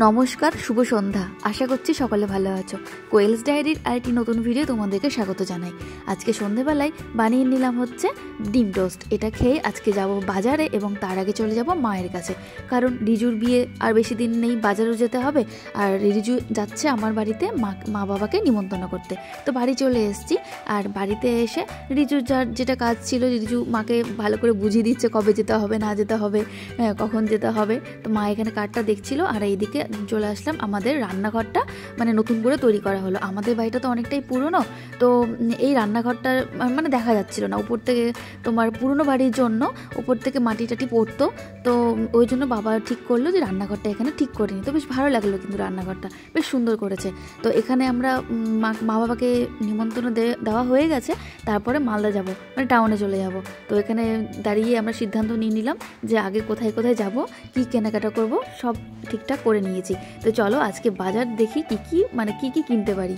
নমস্কার, শুভ সন্ধ্যা। আশা করছি সকলে ভালো আছো। কোয়েলস ডায়েরির আরেকটি নতুন ভিডিও তোমাদেরকে স্বাগত জানাই। আজকে সন্ধ্যেবেলায় বানিয়ে নিলাম হচ্ছে ডিম টোস্ট। এটা খেয়ে আজকে যাব বাজারে এবং তার আগে চলে যাব মায়ের কাছে, কারণ রিজুর বিয়ে আর বেশি দিন নেই, বাজারেও যেতে হবে। আর রিজু যাচ্ছে আমার বাড়িতে মা বাবাকে নিমন্ত্রণ করতে। তো বাড়ি চলে এসেছি, আর বাড়িতে এসে রিজুর যার যেটা কাজ ছিল, রিজু মাকে ভালো করে বুঝিয়ে দিচ্ছে কবে যেতে হবে না যেতে হবে, কখন যেতে হবে। তো মা এখানে কার্ডটা দেখছিল, আর এইদিকে চলে আসলাম। আমাদের রান্নাঘরটা মানে নতুন করে তৈরি করা হলো। আমাদের বাড়িটা তো অনেকটাই পুরনো, তো এই রান্নাঘরটা মানে দেখা যাচ্ছিল না। উপর থেকে তোমার পুরনো বাড়ির জন্য উপর থেকে মাটি টাটি পড়তো, তো ওই জন্য বাবা ঠিক করলো যে রান্নাঘরটা এখানে ঠিক করে নি। তো বেশ ভালো লাগলো, কিন্তু রান্নাঘরটা বেশ সুন্দর করেছে। তো এখানে আমরা মা বাবাকে নিমন্ত্রণ দেওয়া হয়ে গেছে, তারপরে মালদা যাব, মানে টাউনে চলে যাব। তো এখানে দাঁড়িয়ে আমরা সিদ্ধান্ত নিয়ে নিলাম যে আগে কোথায় কোথায় যাব, কি কেনাকাটা করব, সব ঠিকঠাক করে নিয়েছি। তো চলো আজকে বাজার দেখি কি কিনতে পারি।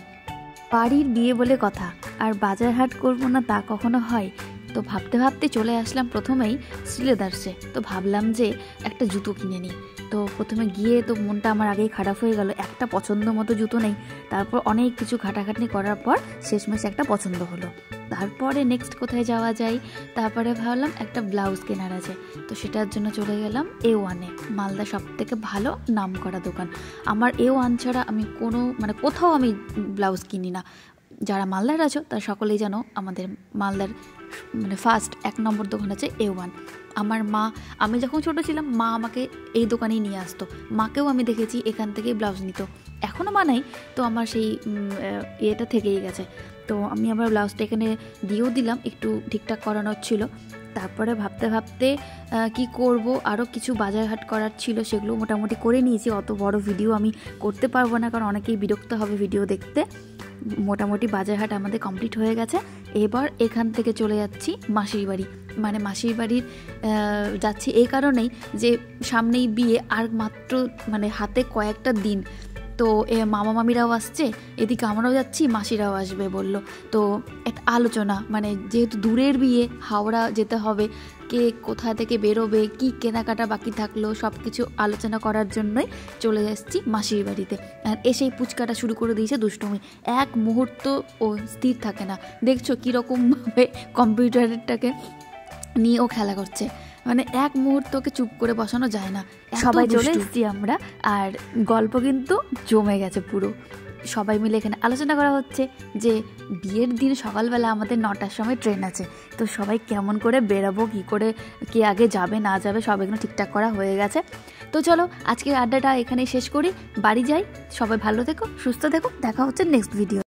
বাড়ির বিয়ে বলে কথা, আর বাজার হাট করবো না তা কখনো হয়? তো ভাবতে ভাবতে চলে আসলাম প্রথমেই শ্রীলেদার্সে। তো ভাবলাম যে একটা জুতো কিনে নিই। তো প্রথমে গিয়ে তো মনটা আমার আগেই খারাপ হয়ে গেল, একটা পছন্দ মতো জুতো নেই। তারপর অনেক কিছু ঘাটাঘাটনি করার পর শেষমেশ একটা পছন্দ হলো। তারপরে নেক্সট কোথায় যাওয়া যায়, তারপরে ভাবলাম একটা ব্লাউজ কেনার আছে, তো সেটার জন্য চলে গেলাম A1-এ। মালদা সব থেকে ভালো নাম করা দোকান। আমার A1 ছাড়া আমি কোথাও আমি ব্লাউজ কিনি না। যারা মালদার আছো তারা সকলেই জানো, আমাদের মালদার ফার্স্ট 1 নম্বর দোকান আছে A1। আমার মা, আমি যখন ছোট ছিলাম মা আমাকে এই দোকানেই নিয়ে আসতো। মাকেও আমি দেখেছি এখান থেকেই ব্লাউজ নিত, এখনও বানাই। তো আমার সেই ইয়েটা থেকেই গেছে। তো আমি আবার ব্লাউজটা এখানে দিয়েও দিলাম, একটু ঠিকঠাক করানোর ছিল। তারপরে ভাবতে ভাবতে কি করব, আরও কিছু বাজার হাট করার ছিল, সেগুলো মোটামুটি করে নিয়েছি। অত বড় ভিডিও আমি করতে পারবো না, কারণ অনেকেই বিরক্ত হবে ভিডিও দেখতে। মোটামুটি বাজার হাট আমাদের কমপ্লিট হয়ে গেছে। এবার এখান থেকে চলে যাচ্ছি মাসির বাড়ি। মাসির বাড়ির যাচ্ছি এই কারণেই যে সামনেই বিয়ে, আর মাত্র হাতে কয়েকটা দিন। তো মামা মামিরাও আসছে, এদিকে আমরাও যাচ্ছি, মাসিরাও আসবে বলল। তো একটা আলোচনা, যেহেতু দূরের বিয়ে, হাওড়া যেতে হবে, কে কোথা থেকে বেরোবে, কি কেনাকাটা বাকি থাকলো, সব কিছু আলোচনা করার জন্যই চলে এসেছি মাসির বাড়িতে। আর এসেই পুচকাটা শুরু করে দিয়েছে দুষ্টুমি। এক মুহূর্ত ও স্থির থাকে না, দেখছো কীরকমভাবে কম্পিউটারটাকে নিয়ে ও খেলা করছে। এক মুহূর্তকে চুপ করে বসানো যায় না। সবাই চলে এসেছি আমরা, আর গল্প কিন্তু জমে গেছে পুরো। সবাই মিলে এখানে আলোচনা করা হচ্ছে যে বিয়ের দিন সকালবেলা আমাদের 9টার সময় ট্রেন আছে। তো সবাই কেমন করে বেরাবো, কী করে, কে আগে যাবে না যাবে, সব এগুলো ঠিকঠাক করা হয়ে গেছে। তো চলো আজকের আড্ডাটা এখানেই শেষ করি, বাড়ি যাই। সবাই ভালো থেকো, সুস্থ থেকো, দেখা হচ্ছে নেক্সট ভিডিও।